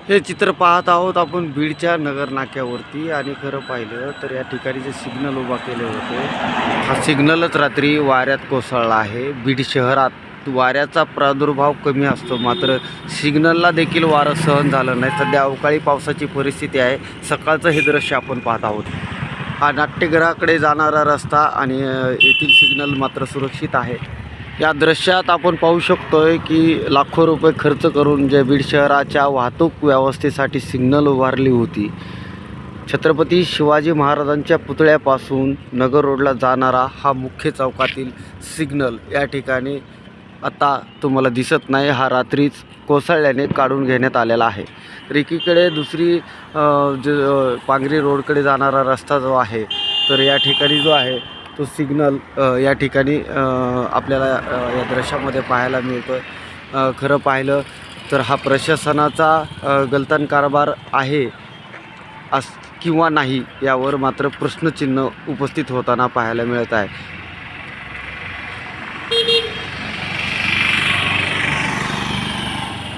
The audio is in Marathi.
हे चित्र पाहत आहोत आपण बीडच्या नगर नाक्यावरती आणि खरं पाहिलं तर या ठिकाणी जे सिग्नल उभा केले होते हा सिग्नलच रात्री वाऱ्यात कोसळला आहे। बीड शहरात वाऱ्याचा प्रादुर्भाव कमी असतो मात्र सिग्नलला देखील वारं सहन झालं नाही। सध्या अवकाळी पावसाची परिस्थिती आहे। सकाळचं हे दृश्य आपण पाहत आहोत। हा नाट्यगृहाकडे जाणारा रस्ता आणि येथील सिग्नल मात्र सुरक्षित आहे। या दृश्यात आपण पाहू शकतोय की लाखो रुपये खर्च करून जे बीड शहराच्या वाहतूक व्यवस्थेसाठी सिग्नल उभारली होती। छत्रपती शिवाजी महाराजांच्या पुतळ्यापासून नगर रोडला जाणारा हा मुख्य चौकातील सिग्नल या ठिकाणी आता तुम्हाला दिसत नाही। हा रात्रीच कोसळल्याने काढून घेण्यात आलेला आहे। तर एकीकडे दुसरी पांगरी रोडकडे जाणारा रस्ता जो आहे तर या ठिकाणी जो आहे तो सिग्नल या ठिकाणी आपल्याला या दृश्यामध्ये पाहायला मिळतो। खरं पाहिलं तर हा प्रशासनाचा गलतान कारभार आहे किंवा नाही यावर मात्र प्रश्नचिन्ह उपस्थित होताना पाहायला मिळत आहे।